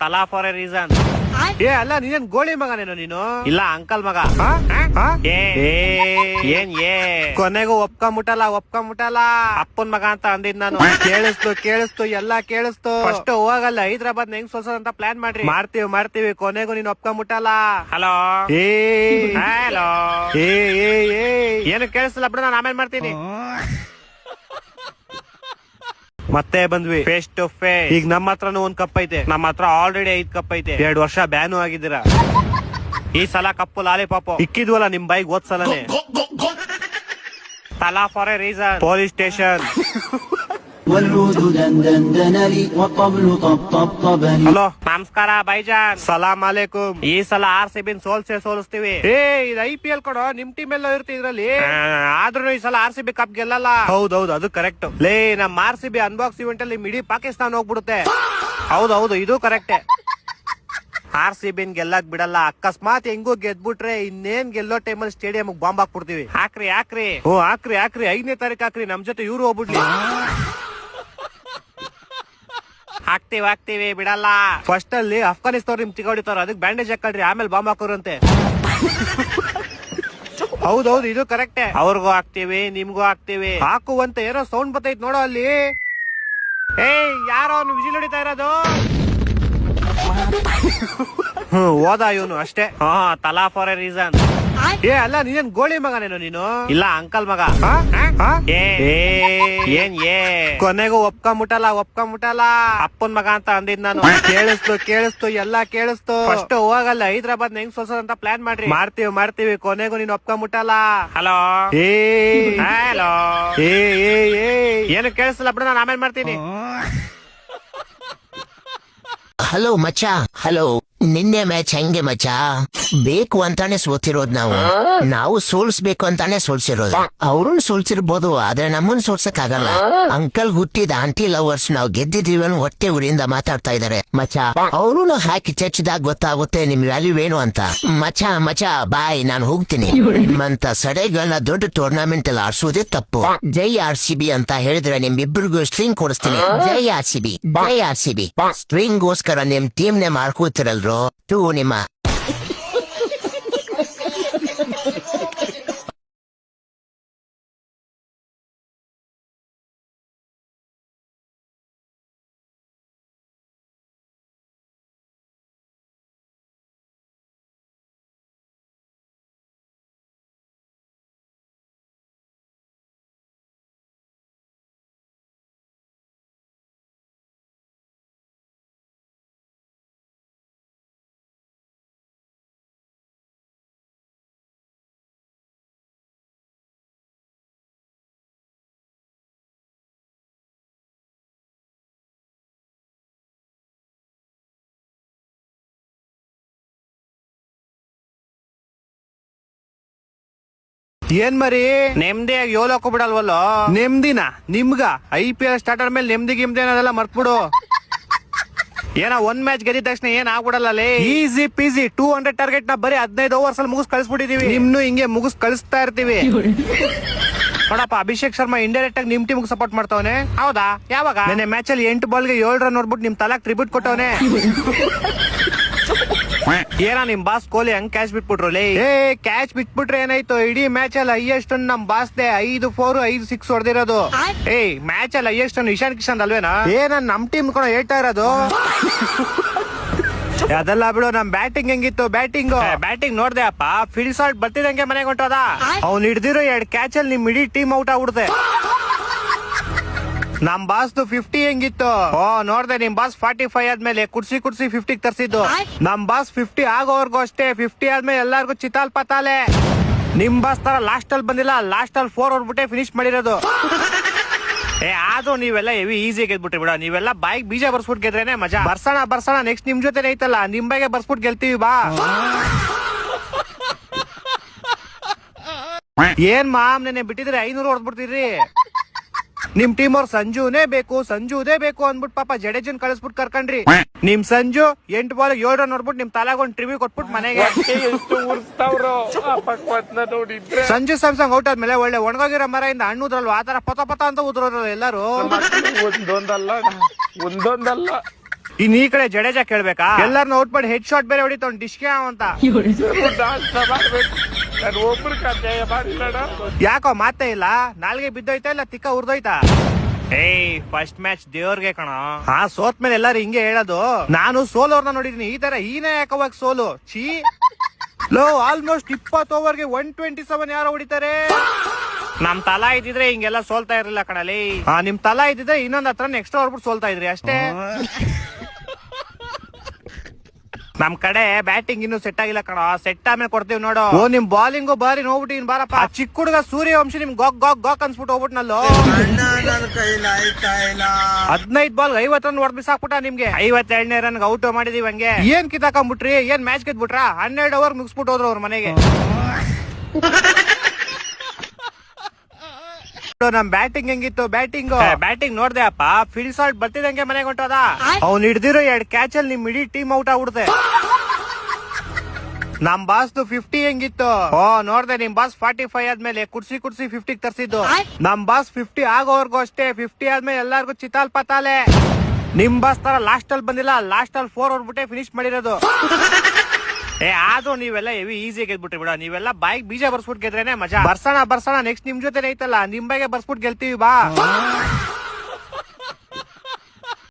ತಲಾ for A reason. ಏ ಅಲ್ಲ, ನೀನೇನ್ ಗೋಳಿ ಮಗನೇನು ನೀನು? ಇಲ್ಲ ಅಂಕಲ್ ಮಗ. ಏನ್ ಕೊನೆಗೂ ಒಪ್ಕೊಂಬಿಟ್ಟಲ್ಲ ಅಪ್ಪನ್ ಮಗ ಅಂತ ಅಂದಿದ್ ನಾನು. ಕೇಳಿಸ್ತು ಎಲ್ಲಾ ಕೇಳಿಸ್ತು. ಫಸ್ಟ್ ಹೋಗಲ್ಲ ಹೈದ್ರಾಬಾದ್ ಹೆಂಗ್ ಸೋಲ್ಸೋದಂತ ಪ್ಲಾನ್ ಮಾಡ್ತೀವಿ. ಕೊನೆಗೂ ನೀನ್ ಒಪ್ಕೊಂಬಿಟ್ಟಲ್ಲ. ಹಲೋ ಹಲೋ ಏನು ಕೇಳಿಸ್ತಿಲ್ಲ ಬಿಡು, ನಾನು ಆಮೇಲೆ ಮಾಡ್ತೀನಿ. ಮತ್ತೆ ಬಂದ್ವಿ ಫೇಸ್ ಟು ಫೇಸ್. ಈಗ ನಮ್ಮ ಹತ್ರನೂ ಒಂದ್ ಕಪ್ ಐತೆ. ನಮ್ಮ ಹತ್ರ ಆಲ್ರೆಡಿ 5 ಕಪ್ ಐತೆ. 2 ವರ್ಷ ಬ್ಯಾನು ಆಗಿದ್ದೀರಾ. ಈ ಸಲ ಕಪ್ಪು ಲಾಲಿಪಾಪ್ ಇಕ್ಕಿದ್ವಲ್ಲ ನಿಮ್ ಬೈಕ್ ಓದ್ಸಲನೆ. ತಲಾ for A reason. Police station. Hello ನಮಸ್ಕಾರ ಬೈಜಾನ್. ಸಲಾಂ ಅಲೈಕುಂ. ಈ ಸಲ RCB ಸೋಲಿಸ್ತೀವಿ. ಇದು IPL ಕೊಡೋ, ನಿಮ್ ಟೀಮ್ ಎಲ್ಲ ಇರುತ್ತೆ ಇದ್ರಲ್ಲಿ. ಆದ್ರೂ ಈ ಸಲ RCB ಕಪ್ ಗೆಲ್ಲಲ್ಲ. ಹೌದೌದು, ಅದು ಕರೆಕ್ಟ್. ನಮ್ RCB ಅನ್ಬಾಕ್ಸ್ ಇವೆಂಟ್ ಅಲ್ಲಿ ಇಡೀ ಪಾಕಿಸ್ತಾನ ಹೋಗ್ಬಿಡುತ್ತೆ. ಹೌದೌದು, ಇದು ಕರೆಕ್ಟ್. RCB ಗೆಲ್ಲಕ್ ಬಿಡಲ್ಲ. ಅಕಸ್ಮಾತ್ ಹೆಂಗೋ ಗೆದ್ಬಿಟ್ರೆ ಇನ್ನೇನ್ ಗೆಲ್ಲೋ ಟೈಮಲ್ಲಿ ಸ್ಟೇಡಿಯಂ ಬಾಂಬ್ ಹಾಕ್ಬಿಡ್ತೀವಿ. ಹಾಕ್ರಿ 5ನೇ ತಾರೀಕು ಹಾಕ್ರಿ. ನಮ್ ಜೊತೆ ಇವ್ರು ಹೋಗ್ಬಿಡ್ಲಿ. ಹಾಕ್ತಿವಿ ಬಿಡಲ್ಲ. ಫಸ್ಟ್ ಅಲ್ಲಿ ಅಫ್ಘಾನಿಸ್ತಾನ ನಿಮ್ ಚಿಕ್ಕ ಅದಕ್ಕೆ ಬ್ಯಾಂಡೇಜ್ ಹಾಕಳ್ರಿ, ಆಮೇಲೆ ಬಾಂಬ್ ಹಾಕೋರಂತೆ. ಹೌದೌದು, ಇದು ಕರೆಕ್ಟ್. ಅವ್ರಿಗೂ ಹಾಕ್ತಿವಿ, ನಿಮ್ಗೂ ಹಾಕ್ತಿವಿ. ಹಾಕುವಂತ ಏನೋ ಸೌಂಡ್ ಬರ್ತೈತ್ ನೋಡೋ ಅಲ್ಲಿ. ಯಾರೋ ಅವ್ನು ವಿಜಿಲ್ ಹೊಡಿತಾ ಇರೋದು. ಓದ ಇವನು ಅಷ್ಟೇ. ತಲಾ ಫಾರ್ ಎ ರೀಸನ್. ಏ ಅಲ್ಲ, ನೀನೇನ್ ಗೋಳಿ ಮಗನೇನು ನೀನು? ಇಲ್ಲ ಅಂಕಲ್ ಮಗ. ಏನ್ ಕೊನೆಗೂ ಒಪ್ಕೊಂಬಿಟ್ಟಲ್ಲ ಅಪ್ಪನ್ ಮಗ ಅಂತ ಅಂದಿದ್ ನಾನು. ಕೇಳಿಸ್ತು ಎಲ್ಲಾ ಕೇಳಿಸ್ತು. ಫಸ್ಟ್ ಹೋಗಲ್ಲ ಹೈದ್ರಾಬಾದ್ ಹೆಂಗ್ ಸೋಲ್ಸೋದಂತ ಪ್ಲಾನ್ ಮಾಡ್ತೀವಿ. ಕೊನೆಗೂ ನೀನ್ ಒಪ್ಕೊಂಬಿಟ್ಟಲ್ಲ. ಹಲೋ ಹಲೋ ಏನು ಕೇಳಿಸ್ತಿಲ್ಲ ಬಿಡು, ನಾನು ಆಮೇಲೆ ಮಾಡ್ತೀನಿ. ಹಲೋ ಮಚ್ಚ, ಹಲೋ. ನಿನ್ನೆ ಮ್ಯಾಚ್ ಹೆಂಗೆ ಮಚ್ಚ? ಬೇಕು ಅಂತಾನೆ ಸೋತಿರೋದು ನಾವು ಸೋಲ್ಸ್ಬೇಕು ಅಂತಾನೆ ಸೋಲ್ಸಿರೋದು. ಅವ್ರನ್ನ ಸೋಲ್ಸಿರ್ಬೋದು, ಆದ್ರೆ ನಮ್ಮನ್ನ ಸೋಲ್ಸಕ್ ಆಗಲ್ಲ. ಅಂಕಲ್ ಹುಟ್ಟಿದ ಆಂಟಿ ಲವರ್ಸ್ ನಾವು ಗೆದ್ದಿದೀವಿ ಅನ್ನೋ ಹೊಟ್ಟೆ ಉರಿಯಿಂದ ಮಾತಾಡ್ತಾ ಇದಾರೆ ಮಚ್ಚ. ಅವ್ರೂ ಹಾಕಿ ಚರ್ಚಿದಾಗ ಗೊತ್ತಾಗುತ್ತೆ ನಿಮ್ ವ್ಯಾಲ್ಯೂ ಏನು ಅಂತ. ಮಚ್ಚ ಬಾಯ್, ನಾನು ಹೋಗ್ತೀನಿ. ನಿಮ್ಮಂತ ಸಡೆಗಳನ್ನ ದೊಡ್ಡ ಟೂರ್ನಮೆಂಟ್ ಅಲ್ಲಿ ಆಡ್ಸೋದೇ ತಪ್ಪು. ಜೈ RCB ಅಂತ ಹೇಳಿದ್ರೆ ನಿಮ್ಮಿಬ್ಬರಿಗೂ ಸ್ಟ್ರಿಂಗ್ ಕೊಡಿಸ್ತೀನಿ. ಜೈ RCB. ಸ್ಟ್ರಿಂಗ್ ಗೋಸ್ಕರ ನಿಮ್ ಟೀಮ್ ನೇ ಮಾಡ್ಕೋತಿರಲ್ರು ನಿಮ್ಮ. ಏನ್ ಮರಿ ನೆಮ್ಮದಿಯಾಗಿ ಯೋಲೋಕ ಬಿಡಲ್ವಲ್ಲ? ನೆಮ್ಮದಿನ ನಿಮ್ಗ IPL ಸ್ಟಾರ್ಟ್ ಆದ್ಮೇಲೆ ನೆಮ್ಮದಿ ಅದೆಲ್ಲ ಮರ್ತ್ಬಿಡು. ಏನೋ 1 ಮ್ಯಾಚ್ ಗೆದ್ದ ತಕ್ಷಣ ಏನ್ ಆಗ್ಬಿಡಲ್ಲ. ಈಸಿ ಪೀಸಿ 200 ಟಾರ್ಗೆಟ್ ನ ಬರೀ 15 ಓವರ್ಸ್ ಅಲ್ಲಿ ಮುಗಿಸ್ ಕಳಿಸ್ಬಿಟ್ಟಿದೀವಿ. ನಿಮ್ನು ಹಿಂಗೆ ಮುಗಿಸ್ ಕಳಿಸ್ತಾ ಇರ್ತೀವಿ. ನೋಡಪ್ಪ, ಅಭಿಷೇಕ್ ಶರ್ಮಾ ಇಂಡೈರೆಕ್ಟ್ ಆಗಿ ನಿಮ್ ಟೀಮ್ ಸಪೋರ್ಟ್ ಮಾಡ್ತಾವನೆ. ಹೌದಾ? ಯಾವಾಗ? ನೆನ್ನೆ ಮ್ಯಾಚ್ ಅಲ್ಲಿ 8 ಬಾಲ್ಗೆ 7 ರನ್ ನೋಡ್ಬಿಟ್ಟು ನಿಮ್ ತಲಾಕ್ ಟ್ರಿಬ್ಯೂಟ್ ಕೊಟ್ಟವನೆ. ಏನ ನಿಮ್ ಬಾಸ್ ಕೊಹ್ಲಿ ಹಂಗ್ ಕ್ಯಾಚ್ ಬಿಟ್ಬಿಟ್ರು. ಕ್ಯಾಚ್ ಬಿಟ್ಬಿಟ್ರೆ ಏನಾಯ್ತು? ಇಡೀ ಮ್ಯಾಚ್ ಅಲ್ಲಿ ಹೈಯೆಸ್ಟ್ ನಮ್ ಬಾಸ್ದೆ 5 4 5 6 ಹೊಡೆದಿರೋದು. ಮ್ಯಾಚ್ ಅಲ್ಲಿ ಹೈಯೆಸ್ಟ್ ಇಶಾನ್ ಕಿಶನ್ ಅಲ್ವೇನಾ? ನಮ್ ಟೀಮ್ ಕೂಡ ಹೇಳ್ತಾ ಇರೋದು. ಅದೆಲ್ಲ ಬಿಡು, ನಮ್ ಬ್ಯಾಟಿಂಗ್ ಹೆಂಗಿತ್ತು? ಬ್ಯಾಟಿಂಗ್ ನೋಡ್ದೆ ಅಪ್ಪ. ಫೀಲ್ಡ್ ಶಾಟ್ ಬರ್ತಿದಂಗೆ ಮನೆಗೆ ಹೊಂಟೋದ. ಅವ್ನು ಹಿಡ್ದಿರೋ 2 ಕ್ಯಾಚ್ ಅಲ್ಲಿ ನಿಮ್ ಇಡೀ ಟೀಮ್ ಔಟ್ ಆಗ್ಬಿಡುತ್ತೆ. ನಮ್ ಬಾಸ್ 50 ಹೆಂಗಿತ್ತು? ನೋಡ್ದೆ, ನಿಮ್ ಬಾಸ್ 45 ಆದ್ಮೇಲೆ ಕುಡ್ಸಿ 50 ತರ್ಸಿದ್ದು. ನಮ್ ಬಾಸ್ 50 ಆಗೋವರ್ಗು ಅಷ್ಟೇ. 50 ಆದ್ಮೇಲೆ ಎಲ್ಲಾರ್ಗು ಚಿತಾಲ್ ಪತಾಲೆ. ನಿಮ್ ಬಾಸ್ ತರ ಲಾಸ್ಟ್ ಅಲ್ಲಿ ಬಂದಿಲ್ಲ. ಲಾಸ್ಟ್ ಅಲ್ಲಿ 4 ಹೊಡ್ಬಿಟ್ಟೆ ಫಿನಿಶ್ ಮಾಡಿರೋದು. ಆದ್ರೂ ನೀವೆಲ್ಲ ಹೆವಿ ಈಸಿ ಗೆದ್ಬಿಟ್ರಿ ಬಿಡ. ನೀವೆಲ್ಲ ಬೈಕ್ ಬೀಜ ಬರ್ಸ್ಬಿಟ್ಟು ಗೆದ್ರೇನೆ ಮಜಾ. ಬರ್ಸೋಣ ನೆಕ್ಸ್ಟ್ ನಿಮ್ ಜೊತೆ ಐತಲ್ಲ, ನಿಮ್ ಬಾಯಿಗೆ ಬರ್ಸ್ಬಿಟ್ಟು ಗೆಲ್ತೀವಿ ಬಾ. ಏನ್ ಮಾಮ್, ನೆನೆ ಬಿಟ್ಟಿದ್ರೆ 500 ಹೊಡೆದ್ಬಿಡ್ತೀರಿ. ನಿಮ್ ಟೀಮ್ ಅವ್ರ ಸಂಜುದೇ ಬೇಕು ಅಂದ್ಬಿಟ್ಟು ಪಾಪ ಜಡೇಜನ್ ಕಳಿಸ್ಬಿಟ್ಟು ಕರ್ಕೊಂಡ್ರಿ. ನಿಮ್ ಸಂಜು 8 ಬಾಲ್ 7 ರನ್ ನೋಡ್ಬಿಟ್ಟು ನಿಮ್ ತಲಾಗೊಂಡ್ ಟ್ರಿವ್ಯೂ ಕೊಟ್ಬಿಟ್ಟು ಮನೆಗೆ. ಸಂಜು ಸ್ಯಾಮ್ಸಂಗ್ ಔಟ್ ಆದ್ಮೇಲೆ ಒಳ್ಳೆ ಒಣಗೋಗಿರೋ ಮರದಿಂದ ಹಣ್ಣುದ್ರಲ್ವ, ಆತರ ಪತ ಅಂತ ಉದ್ರೋದ್ರಲ್ಲ ಎಲ್ಲಾರು. ಒಂದೊಂದಲ್ಲ ಇನ್ ಈ ಕಡೆ ಜಡೇಜಾ ಕೇಳ್ಬೇಕಾ, ಎಲ್ಲರನ್ನ ಔಟ್ ಮಾಡಿ ಹೆಡ್ ಶಾಟ್ ಬೇರೆ ಹೊಡಿತಾವ್ ಡಿಶ್ಕೆ ಅಂತ. ಯಾಕೋ ಮಾತೇ ಇಲ್ಲ, ನಾಲ್ಗೆ ಬಿದ್ದೋಯ್ತಾ ಇಲ್ಲ ತಿಕ್ಕ ಉರ್ದೋಯ್ತಾ? ಏಯ್ ಫಸ್ಟ್ ಮ್ಯಾಚ್ ದೇವ್ರಿಗೆ ಕಣ. ಹಾ ಸೋತ್ ಮೇಲೆ ಎಲ್ಲಾರು ಹಿಂಗೆ ಹೇಳೋದು. ನಾನು ಸೋಲೋರ್ನ ನೋಡಿದೀನಿ, ಈ ತರ ಹೀನೇ ಯಾಕವಾಗ ಸೋಲು ಚೀ. ಲೋ ಆಲ್ಮೋಸ್ಟ್ 20 ಓವರ್ಗೆ 127 ಯಾರೋ ಹೊಡಿತಾರೆ. ನಮ್ ತಲಾ ಇದ್ದಿದ್ರೆ ಹಿಂಗೆಲ್ಲ ಸೋಲ್ತಾ ಇರ್ಲಿಲ್ಲ ಕಣಲಿ. ನಿಮ್ ತಲಾ ಇದ್ದಿದ್ರೆ ಇನ್ನೊಂದ್ ಹತ್ರ ಎಕ್ಸ್ಟ್ರಾ ಹೊಡ್ಬಿಟ್ಟು ಸೋಲ್ತಾ ಇದ್ರಿ ಅಷ್ಟೇ. ನಮ್ ಕಡೆ ಬ್ಯಾಟಿಂಗ್ ಇನ್ನು ಸೆಟ್ ಆಗಿಲ್ಲ ಕಣ, ಸೆಟ್ ಆಮೇಲೆ ಕೊಡ್ತೀವಿ ನೋಡು. ಓ ನಿಮ್ ಬಾಲಿಂಗು ಬಾರಿ ನೋಡ್ಬಿಟ್ಟು ಬಾರಪ್ಪ. ಆ ಚಿಕ್ಕ ಹುಡುಗ ಸೂರ್ಯವಂಶಿ ನಿಮ್ ಗಾಕ್ ಗಾಕ್ ಗಾಕ್ ಅನ್ಸ್ಬಿಟ್ಟು ಹೋಗ್ಬಿಟ್ನಲ್ಲೋ. 15 ಬಾಲ್ 50 ರನ್ ಹೊಡ್ ಬಿಸಾಕ್ಬಿಟ್ಟ ನಿಮ್ಗೆ. 52ನೇ ರನ್ ಔಟ್ ಮಾಡಿದೀವಿ. ಹಂಗೆ ಏನ್ ಕಿತ್ತಾಕೊಂಡ್ಬಿಟ್ರಿ, ಏನ್ ಮ್ಯಾಚ್ ಗೆದ್ಬಿಟ್ರ? 12 ಓವರ್ ಮುಗಿಸ್ಬಿಟ್ಟು ಹೋದ್ರು ಅವ್ರ ಮನೆಗೆ. ನಮ್ ಬ್ಯಾಟಿಂಗ್ ಹೆಂಗಿತ್ತು? ಬ್ಯಾಟಿಂಗ್ ನೋಡ್ದೆ ಅಪ್ಪ, ಫೀಲ್ಡ್ ಶಾಟ್ ಬರ್ತಿದಂಗೆ ಮನೆಗೆ ಹೊಂಟೋದ. ಅವ್ನು ಹಿಡ್ದಿರೋ 2 ಕ್ಯಾಚ್ ಅಲ್ಲಿ ನಿಮ್ ಇಡೀ ಟೀಮ್ ಔಟ್ ಆಗ್ಬಿಡುತ್ತೆ. ನಮ್ ಬಾಸ್ 50 ಹೆಂಗಿತ್ತು? ನೋಡ್ದೆ, ನಿಮ್ ಬಾಸ್ 45 ಆದ್ಮೇಲೆ ಕುಡ್ಸಿ 50 ತರ್ಸಿದ್ದು. ನಮ್ ಬಾಸ್ 50 ಆಗೋವರ್ಗು ಅಷ್ಟೇ, 50 ಆದ್ಮೇಲೆ ಎಲ್ಲಾರ್ಗು ಚಿತಾಲ್ ಪತಾಲೆ. ನಿಮ್ ಬಾಸ್ ತರ ಲಾಸ್ಟ್ ಅಲ್ಲಿ ಬಂದಿಲ್ಲ, ಲಾಸ್ಟ್ ಅಲ್ಲಿ 4 ಹೊಡ್ಬಿಟ್ಟೆ ಫಿನಿಶ್ ಮಾಡಿರೋದು. ಆದ್ರೂ ನೀವೆಲ್ಲ ಹೆವಿ ಈಸಿ ಗೆದ್ಬಿಟ್ರಿ ಬಿಡ. ನೀವೆಲ್ಲ ಬೈಕ್ ಬೀಜ ಬರ್ಸ್ಬಿಟ್ಟು ಗೆದ್ರೇನೆ ಮಜಾ. ಬರ್ಸೋಣ ನೆಕ್ಸ್ಟ್ ನಿಮ್ ಜೊತೆ ಐತಲ್ಲ, ನಿಮ್ ಬಗ್ಗೆ ಬರ್ಸ್ಬಿಟ್ಟು ಗೆಲ್ತೀವಿ ಬಾ.